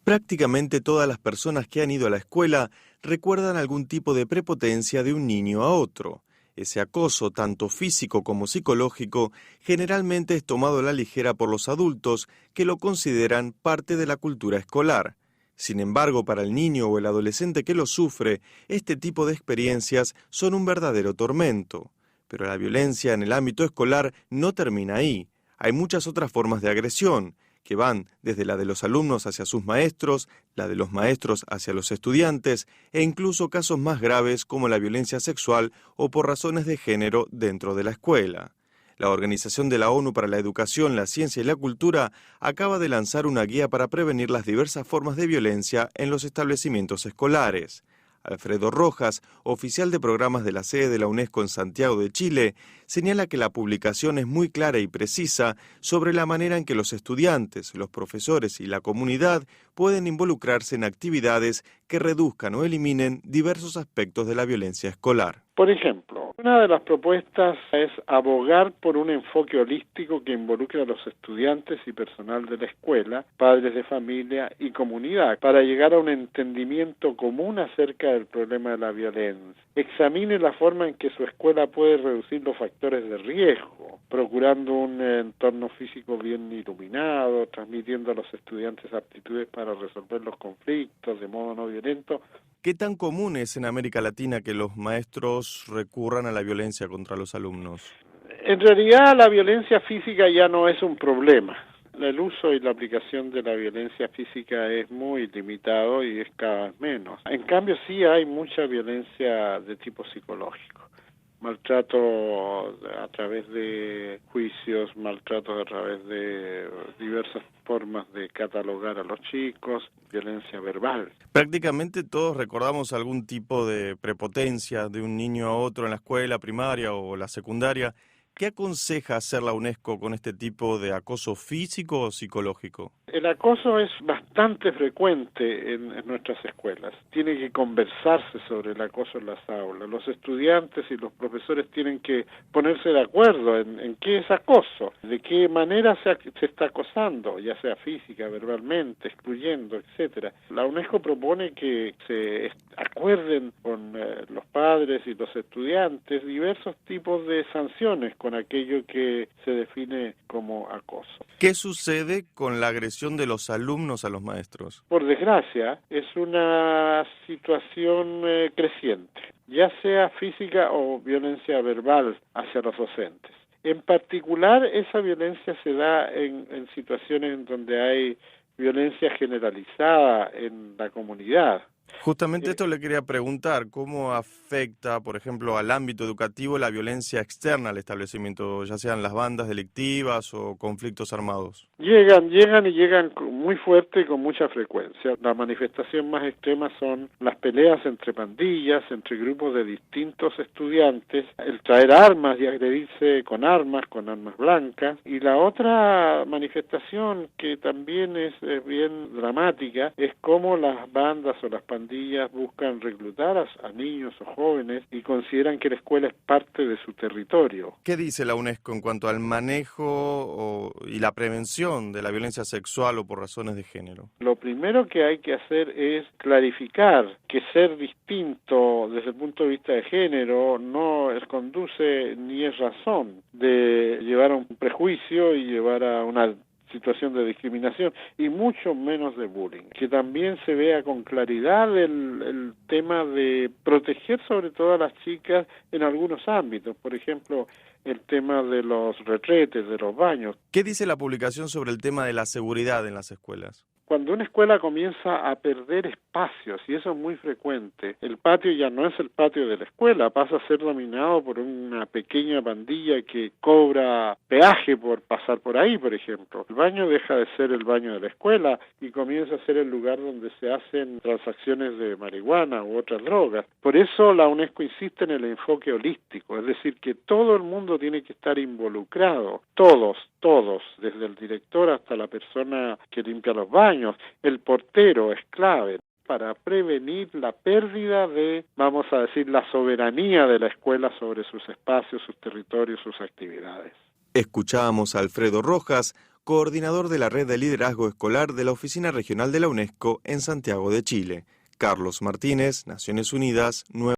Prácticamente todas las personas que han ido a la escuela recuerdan algún tipo de prepotencia de un niño a otro. Ese acoso, tanto físico como psicológico, generalmente es tomado a la ligera por los adultos que lo consideran parte de la cultura escolar. Sin embargo, para el niño o el adolescente que lo sufre, este tipo de experiencias son un verdadero tormento. Pero la violencia en el ámbito escolar no termina ahí. Hay muchas otras formas de agresión, que van desde la de los alumnos hacia sus maestros, la de los maestros hacia los estudiantes, e incluso casos más graves como la violencia sexual o por razones de género dentro de la escuela. La Organización de la ONU para la Educación, la Ciencia y la Cultura acaba de lanzar una guía para prevenir las diversas formas de violencia en los establecimientos escolares. Alfredo Rojas, oficial de programas de la sede de la UNESCO en Santiago de Chile, señala que la publicación es muy clara y precisa sobre la manera en que los estudiantes, los profesores y la comunidad pueden involucrarse en actividades que reduzcan o eliminen diversos aspectos de la violencia escolar. Por ejemplo, una de las propuestas es abogar por un enfoque holístico que involucre a los estudiantes y personal de la escuela, padres de familia y comunidad, para llegar a un entendimiento común acerca del problema de la violencia. Examine la forma en que su escuela puede reducir los factores de riesgo, procurando un entorno físico bien iluminado, transmitiendo a los estudiantes aptitudes para resolver los conflictos de modo no violento. ¿Qué tan común es en América Latina que los maestros recurran a la violencia contra los alumnos? En realidad la violencia física ya no es un problema. El uso y la aplicación de la violencia física es muy limitado y es cada vez menos. En cambio sí hay mucha violencia de tipo psicológico. Maltrato a través de juicios, maltrato a través de diversas formas de catalogar a los chicos, violencia verbal. Prácticamente todos recordamos algún tipo de prepotencia de un niño a otro en la escuela primaria o la secundaria. ¿Qué aconseja hacer la UNESCO con este tipo de acoso físico o psicológico? El acoso es bastante frecuente en nuestras escuelas. Tiene que conversarse sobre el acoso en las aulas. Los estudiantes y los profesores tienen que ponerse de acuerdo en qué es acoso, de qué manera se está acosando, ya sea física, verbalmente, excluyendo, etcétera. La UNESCO propone que se acuerden con los padres y los estudiantes diversos tipos de sanciones con aquello que se define como acoso. ¿Qué sucede con la agresión de los alumnos a los maestros? Por desgracia, es una situación creciente, ya sea física o violencia verbal hacia los docentes. En particular, esa violencia se da en situaciones en donde hay violencia generalizada en la comunidad. Justamente esto le quería preguntar, ¿cómo afecta, por ejemplo, al ámbito educativo la violencia externa al establecimiento, ya sean las bandas delictivas o conflictos armados? Llegan muy fuerte y con mucha frecuencia. La manifestación más extrema son las peleas entre pandillas, entre grupos de distintos estudiantes, el traer armas y agredirse con armas blancas. Y la otra manifestación que también es bien dramática es cómo las bandas o las pandillas buscan reclutar a niños o jóvenes y consideran que la escuela es parte de su territorio. ¿Qué dice la UNESCO en cuanto al manejo y la prevención de la violencia sexual o por razones de género? Lo primero que hay que hacer es clarificar que ser distinto desde el punto de vista de género no conduce ni es razón de llevar a un prejuicio y llevar a una situación de discriminación y mucho menos de bullying. Que también se vea con claridad el tema de proteger sobre todo a las chicas en algunos ámbitos, por ejemplo, el tema de los retretes, de los baños. ¿Qué dice la publicación sobre el tema de la seguridad en las escuelas? Cuando una escuela comienza a perder espacios, y eso es muy frecuente, el patio ya no es el patio de la escuela, pasa a ser dominado por una pequeña pandilla que cobra peaje por pasar por ahí, por ejemplo. El baño deja de ser el baño de la escuela y comienza a ser el lugar donde se hacen transacciones de marihuana u otras drogas. Por eso la UNESCO insiste en el enfoque holístico, es decir, que todo el mundo tiene que estar involucrado, todos, desde el director hasta la persona que limpia los baños, el portero es clave para prevenir la pérdida de, vamos a decir, la soberanía de la escuela sobre sus espacios, sus territorios, sus actividades. Escuchábamos a Alfredo Rojas, coordinador de la Red de Liderazgo Escolar de la Oficina Regional de la UNESCO en Santiago de Chile. Carlos Martínez, Naciones Unidas, Nueva